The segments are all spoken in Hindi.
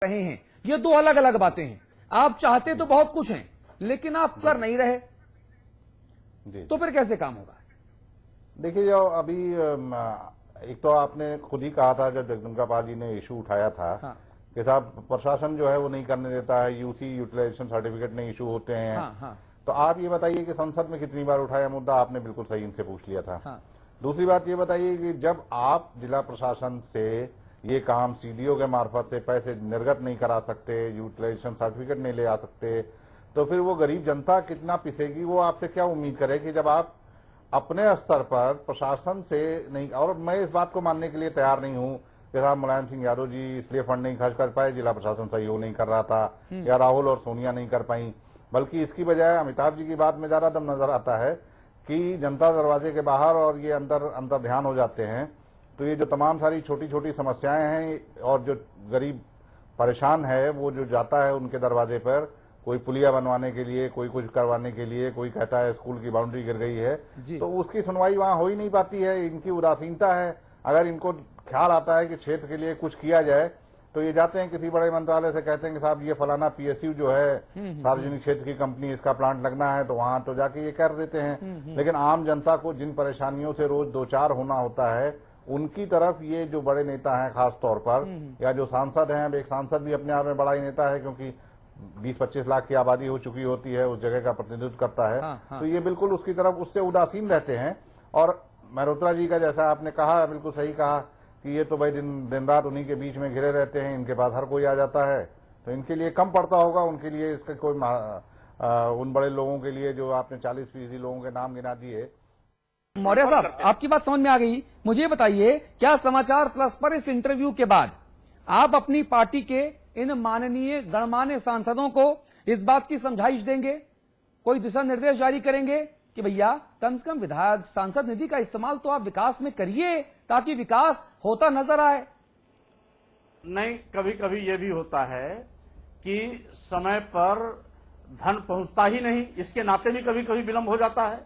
रहे हैं, ये दो अलग अलग बातें हैं। आप चाहते तो बहुत कुछ हैं, लेकिन आप कर नहीं रहे, तो फिर कैसे काम होगा? देखिए, जो अभी एक तो आपने खुद ही कहा था जब जगदम्बिका पाल जी ने इशू उठाया था, हाँ। कि साहब प्रशासन जो है वो नहीं करने देता है, यूसी यूटिलाइजेशन सर्टिफिकेट नहीं इशू होते हैं। हाँ, हाँ। तो आप ये बताइए कि संसद में कितनी बार उठाया मुद्दा, आपने बिल्कुल सही इनसे पूछ लिया था। हाँ। दूसरी बात ये बताइए कि जब आप जिला प्रशासन से ये काम सीडीओ के मार्फत से पैसे निर्गत नहीं करा सकते, यूटिलाइजेशन सर्टिफिकेट नहीं ले आ सकते, तो फिर वो गरीब जनता कितना पिसेगी? वो आपसे क्या उम्मीद करे कि जब आप अपने स्तर पर प्रशासन से नहीं, और मैं इस बात को मानने के लिए तैयार नहीं हूं कि साहब मुलायम सिंह यादव जी इसलिए फंड नहीं खर्च कर पाए, जिला प्रशासन सहयोग नहीं कर रहा था, या राहुल और सोनिया नहीं कर पाई, बल्कि इसकी बजाय अमिताभ जी की बात में ज्यादा दम नजर आता है कि जनता दरवाजे के बाहर और ये अंदर ध्यान हो जाते हैं। तो ये जो तमाम सारी छोटी छोटी समस्याएं हैं और जो गरीब परेशान है वो जो जाता है उनके दरवाजे पर, कोई पुलिया बनवाने के लिए, कोई कुछ करवाने के लिए, कोई कहता है स्कूल की बाउंड्री गिर गई है, तो उसकी सुनवाई वहां हो ही नहीं पाती है। इनकी उदासीनता है। अगर इनको ख्याल आता है कि क्षेत्र के लिए कुछ किया जाए तो ये जाते हैं किसी बड़े मंत्रालय से, कहते हैं कि साहब ये फलाना पीएसयू जो है सार्वजनिक क्षेत्र की कंपनी, इसका प्लांट लगना है, तो वहां तो जाके ये कर देते हैं। लेकिन आम जनता को जिन परेशानियों से रोज दो चार होना होता है, उनकी तरफ ये जो बड़े नेता हैं खास तौर पर, या जो सांसद हैं, अब एक सांसद भी अपने आप में बड़ा ही नेता है क्योंकि 20-25 लाख की आबादी हो चुकी होती है, उस जगह का प्रतिनिधित्व करता है। तो ये बिल्कुल उसकी तरफ उससे उदासीन रहते हैं। और मल्होत्रा जी का जैसा आपने कहा, बिल्कुल सही कहा कि ये तो भाई दिन रात उन्हीं के बीच में घिरे रहते हैं, इनके पास हर कोई आ जाता है, तो इनके लिए कम पड़ता होगा, उनके लिए इसका कोई उन बड़े लोगों के लिए जो आपने 40% लोगों के नाम गिना दिए। मौर्य साहब, आपकी बात समझ में आ गई। मुझे बताइए, क्या समाचार प्लस पर इस इंटरव्यू के बाद आप अपनी पार्टी के इन माननीय गणमान्य सांसदों को इस बात की समझाइश देंगे, कोई दिशा निर्देश जारी करेंगे कि भैया कम से कम विधायक सांसद निधि का इस्तेमाल तो आप विकास में करिए, ताकि विकास होता नजर आए? नहीं, कभी कभी ये भी होता है कि समय पर धन पहुंचता ही नहीं, इसके नाते भी कभी कभी विलंब हो जाता है।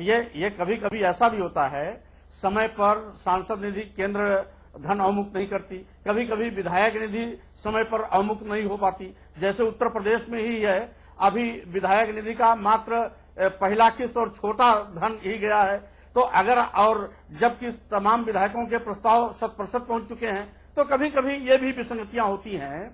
ये कभी कभी ऐसा भी होता है, समय पर सांसद निधि केंद्र धन अवमुक्त नहीं करती, कभी कभी विधायक निधि समय पर अवमुक्त नहीं हो पाती। जैसे उत्तर प्रदेश में ही है, अभी विधायक निधि का मात्र पहला किस्त और छोटा धन ही गया है। तो अगर, और जबकि तमाम विधायकों के प्रस्ताव 100% पहुंच चुके हैं, तो कभी कभी ये भी विसंगतियां होती हैं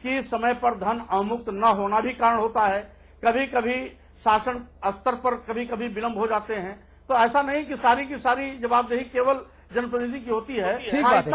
कि समय पर धन अवमुक्त न होना भी कारण होता है। कभी कभी शासन स्तर पर कभी कभी विलंब हो जाते हैं। तो ऐसा नहीं कि सारी की सारी जवाबदेही केवल जनप्रतिनिधि की होती है। ठीक बात है।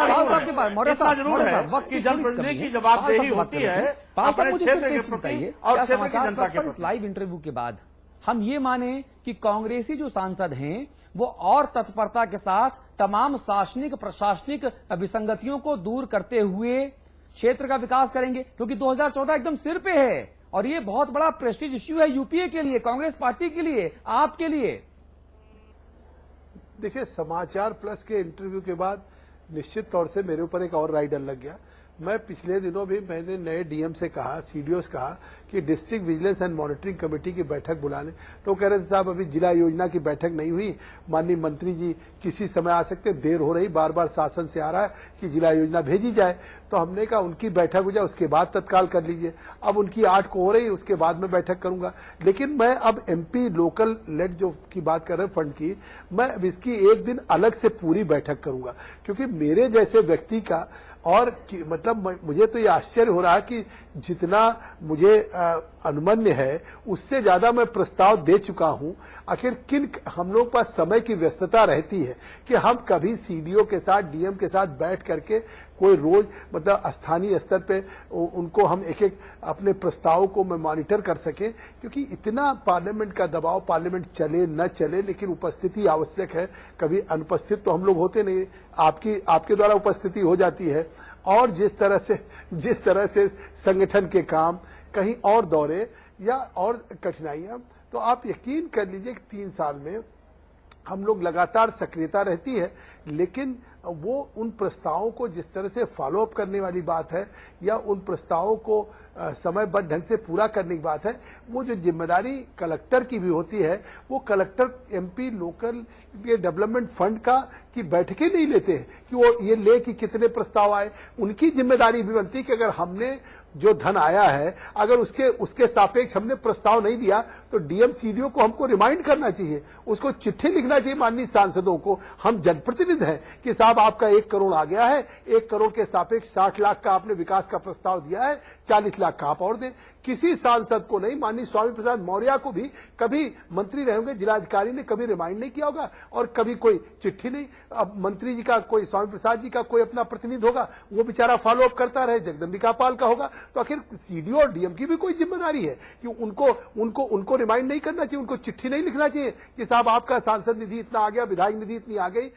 इतना जरूर है कि जनप्रतिनिधि की जवाबदेही होती है अपने क्षेत्र के प्रति और क्षेत्र की जनता के प्रति। लाइव इंटरव्यू के बाद हम ये माने कि कांग्रेसी जो सांसद हैं वो और तत्परता के साथ तमाम शासनिक प्रशासनिक विसंगतियों को दूर करते हुए क्षेत्र का विकास करेंगे, क्योंकि 2014 एकदम सिर पे है और ये बहुत बड़ा प्रेस्टीज इश्यू है यूपीए के लिए, कांग्रेस पार्टी के लिए, आपके लिए। देखिए, समाचार प्लस के इंटरव्यू के बाद निश्चित तौर से मेरे ऊपर एक और राइडर लग गया। मैं पिछले दिनों भी मैंने नए डीएम से कहा, सीडीओ से कहा कि district vigilance and monitoring committee की बैठक बुलाने, तो कह रहे थे साहब अभी जिला योजना की बैठक नहीं हुई, माननीय मंत्री जी किसी समय आ सकते, देर हो रही, बार बार शासन से आ रहा है कि जिला योजना भेजी जाए। तो हमने कहा उनकी बैठक हो जाए, उसके बाद तत्काल कर लीजिए। अब उनकी 8 को हो रही, उसके बाद मैं बैठक करूंगा। लेकिन मैं अब एमपी लोकल लेड जो की बात कर रहे हैं फंड की, मैं अब इसकी एक दिन अलग से पूरी बैठक करूंगा, क्योंकि मेरे जैसे व्यक्ति का और मतलब मुझे तो ये आश्चर्य हो रहा है कि जितना मुझे अनुमन्य है उससे ज्यादा मैं प्रस्ताव दे चुका हूं। आखिर किन हम लोग पास समय की व्यस्तता रहती है कि हम कभी सीडीओ के साथ, डीएम के साथ बैठ करके कोई रोज मतलब स्थानीय स्तर पे उनको हम एक एक अपने प्रस्तावों को मैं मॉनिटर कर सके, क्योंकि इतना पार्लियामेंट का दबाव, पार्लियामेंट चले न चले लेकिन उपस्थिति आवश्यक है। कभी अनुपस्थित तो हम लोग होते नहीं, आपके द्वारा उपस्थिति हो जाती है। और जिस तरह से संगठन के काम, कहीं और दौरे या और कठिनाइयां, तो आप यकीन कर लीजिए कि 3 साल में हम लोग लगातार सक्रियता रहती है लेकिन वो उन प्रस्तावों को जिस तरह से फॉलो अप करने वाली बात है या उन प्रस्तावों को समयबद्ध ढंग से पूरा करने की बात है, वो जो जिम्मेदारी कलेक्टर की भी होती है, वो collector MP local development fund का की बैठकें नहीं लेते हैं कि वो ये ले कि कितने प्रस्ताव आए। उनकी जिम्मेदारी भी बनती है कि अगर हमने जो धन आया है अगर उसके सापेक्ष हमने प्रस्ताव नहीं दिया तो डीएम सीडीओ को हमको रिमाइंड करना चाहिए, उसको चिट्ठी लिखना चाहिए माननीय सांसदों को। हम जनप्रतिनिधि हैं कि साहब आपका 1 करोड़ आ गया है, 1 करोड़ के सापेक्ष 60 लाख का आपने विकास का प्रस्ताव दिया है, 40 लाख का आप और दें। किसी सांसद को नहीं, माननीय स्वामी प्रसाद मौर्य को भी कभी मंत्री रहे होंगे, जिलाधिकारी ने कभी रिमाइंड नहीं किया होगा और कभी कोई चिट्ठी नहीं। अब मंत्री जी का कोई, स्वामी प्रसाद जी का कोई अपना प्रतिनिधि होगा, वो बेचारा फॉलो अप करता रहे, जगदम्बिका पाल का होगा, तो आखिर सीडीओ और डीएम की भी कोई जिम्मेदारी है कि उनको रिमाइंड नहीं करना चाहिए, उनको चिट्ठी नहीं लिखना चाहिए कि साहब आपका सांसद निधि इतना आ गया, विधायक निधि इतनी आ गई।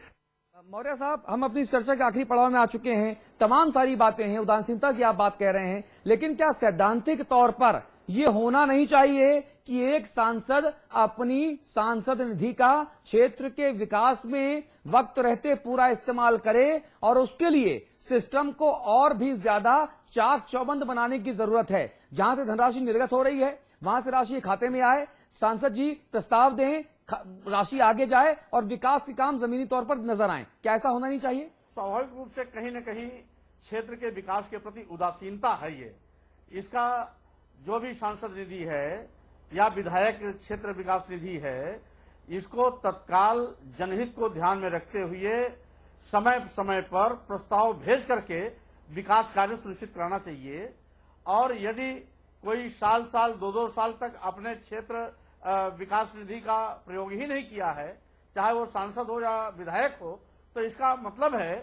मौर्य साहब, हम अपनी चर्चा के आखिरी पड़ाव में आ चुके हैं। तमाम सारी बातें हैं, उदासीनता की आप बात कह रहे हैं, लेकिन क्या सैद्धांतिक तौर पर यह होना नहीं चाहिए कि एक सांसद अपनी सांसद निधि का क्षेत्र के विकास में वक्त रहते पूरा इस्तेमाल करे और उसके लिए सिस्टम को और भी ज्यादा चाक चौबंद बनाने की जरूरत है? जहां से धनराशि निर्गत हो रही है वहां से राशि खाते में आए, सांसद जी प्रस्ताव दें, राशि आगे जाए और विकास के काम जमीनी तौर पर नजर आए। क्या ऐसा होना नहीं चाहिए? स्वाभाविक रूप से कहीं न कहीं क्षेत्र के विकास के प्रति उदासीनता है। ये इसका जो भी सांसद निधि है या विधायक क्षेत्र विकास निधि है, इसको तत्काल जनहित को ध्यान में रखते हुए समय समय पर प्रस्ताव भेज करके विकास कार्य सुनिश्चित कराना चाहिए। और यदि कोई साल 2-2 साल तक अपने क्षेत्र विकास निधि का प्रयोग ही नहीं किया है, चाहे वो सांसद हो या विधायक हो, तो इसका मतलब है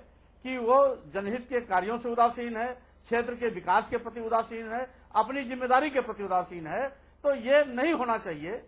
कि वो जनहित के कार्यों से उदासीन है, क्षेत्र के विकास के प्रति उदासीन है, अपनी जिम्मेदारी के प्रति उदासीन है। तो ये नहीं होना चाहिए।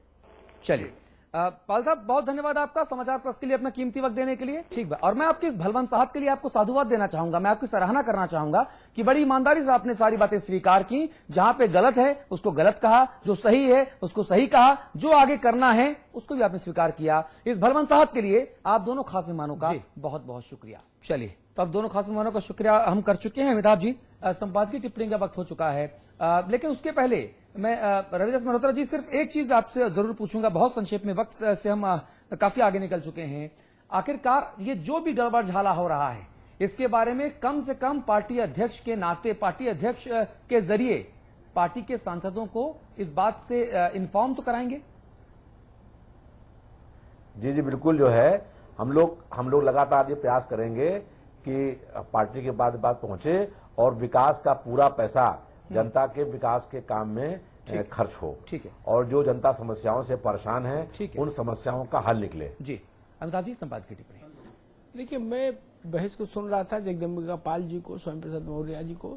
चलिए पाल साहब, बहुत धन्यवाद आपका समाचार प्लस के लिए अपना कीमती वक्त देने के लिए। ठीक है, और मैं आपकी इस भलवन साहब के लिए आपको साधुवाद देना चाहूंगा, मैं आपकी सराहना करना चाहूंगा कि बड़ी ईमानदारी से आपने सारी बातें स्वीकार की। जहां पे गलत है उसको गलत कहा, जो सही है उसको सही कहा, जो आगे करना है उसको भी आपने स्वीकार किया। इस भलवन साहब के लिए आप दोनों खास मेहमानों का बहुत बहुत शुक्रिया। चलिए, तो अब दोनों खास मेहमानों का शुक्रिया हम कर चुके हैं। अमिताभ जी, संपादकीय टिप्पणी का वक्त हो चुका है, लेकिन उसके पहले मैं रविदास मल्होत्रा जी सिर्फ एक चीज आपसे जरूर पूछूंगा, बहुत संक्षेप में, वक्त से हम काफी आगे निकल चुके हैं। आखिरकार ये जो भी गड़बड़ झाला हो रहा है, इसके बारे में कम से कम पार्टी अध्यक्ष के नाते, पार्टी अध्यक्ष के जरिए पार्टी के सांसदों को इस बात से इन्फॉर्म तो कराएंगे? जी बिल्कुल, जो है हम लोग लगातार ये प्रयास करेंगे कि पार्टी के बात पहुंचे और विकास का पूरा पैसा जनता के विकास के काम में खर्च हो। ठीक है, और जो जनता समस्याओं से परेशान है उन समस्याओं का हल निकले। जी अमिताभ जी, संपादकीय टिप्पणी। देखिए, मैं बहस को सुन रहा था, जगदम्बिका पाल जी को, स्वामी प्रसाद मौर्य जी को।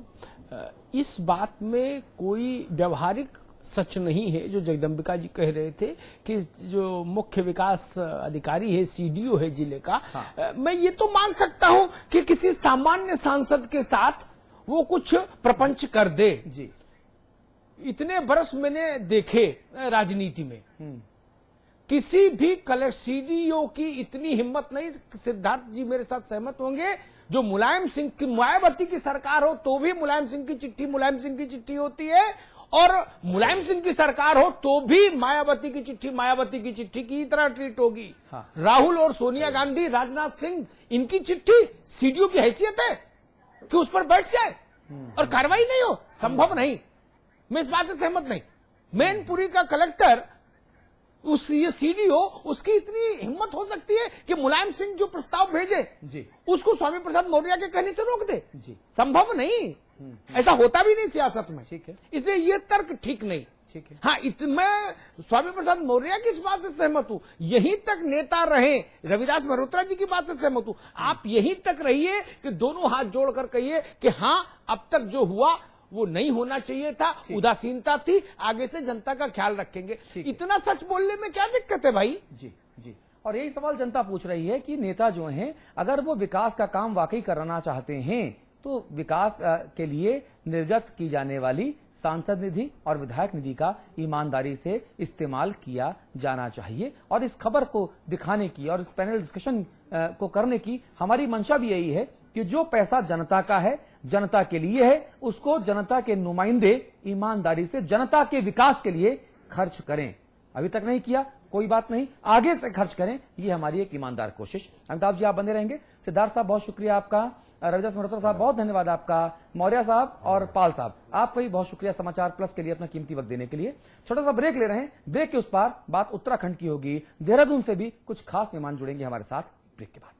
इस बात में कोई व्यवहारिक सच नहीं है जो जगदम्बिका जी कह रहे थे कि जो मुख्य विकास अधिकारी है, सीडीओ है जिले का। मैं ये तो मान सकता हूं कि किसी सामान्य सांसद के साथ वो कुछ प्रपंच कर दे। जी, इतने बरस मैंने देखे राजनीति में, किसी भी कलेक्टर सीडीओ की इतनी हिम्मत नहीं। सिद्धार्थ जी मेरे साथ सहमत होंगे, जो मुलायम सिंह की, मायावती की सरकार हो तो भी मुलायम सिंह की चिट्ठी होती है, और मुलायम सिंह की सरकार हो तो भी मायावती की चिट्ठी की तरह ट्रीट होगी। राहुल और सोनिया गांधी, राजनाथ सिंह, इनकी चिट्ठी सीडीओ की हैसियत है कि उस पर बैठ जाए और कार्रवाई नहीं हो? संभव नहीं। मैं इस बात से सहमत नहीं। मैनपुरी का कलेक्टर, ये सीडीओ, उसकी इतनी हिम्मत हो सकती है कि मुलायम सिंह जो प्रस्ताव भेजे जी, उसको उसको स्वामी प्रसाद मौर्य के कहने से रोक दे? जी, संभव नहीं। ऐसा होता भी नहीं सियासत में। ठीक है, इसलिए ये तर्क ठीक नहीं। ठीक है, हाँ, मैं स्वामी प्रसाद मौर्य की इस बात से सहमत हूं, यहीं तक नेता रहे। रविदास मल्होत्रा जी की बात से सहमत हूं, आप यहीं तक रहिए कि दोनों हाथ जोड़कर कहिए कि हाँ, अब तक जो हुआ वो नहीं होना चाहिए था, उदासीनता थी, आगे से जनता का ख्याल रखेंगे। इतना सच बोलने में क्या दिक्कत है भाई? जी जी। और यही सवाल जनता पूछ रही है कि नेता जो हैं, अगर वो विकास का काम वाकई कराना चाहते हैं तो विकास के लिए निर्गत की जाने वाली सांसद निधि और विधायक निधि का ईमानदारी से इस्तेमाल किया जाना चाहिए। और इस खबर को दिखाने की और इस पैनल डिस्कशन को करने की हमारी मंशा भी यही है कि जो पैसा जनता का है, जनता के लिए है, उसको जनता के नुमाइंदे ईमानदारी से जनता के विकास के लिए खर्च करें। अभी तक नहीं किया, कोई बात नहीं, आगे से खर्च करें, ये हमारी एक ईमानदार कोशिश। अमिताभ जी आप बने रहेंगे। सिद्धार्थ साहब बहुत शुक्रिया आपका, रविदास मल्होत्रा साहब बहुत धन्यवाद आपका, मौर्य साहब और पाल साहब आपका भी बहुत शुक्रिया समाचार प्लस के लिए अपना कीमती वक्त देने के लिए। छोटा सा ब्रेक ले रहे हैं, ब्रेक के उस पार बात उत्तराखंड की होगी। देहरादून से भी कुछ खास मेहमान जुड़ेंगे हमारे साथ ब्रेक के बाद।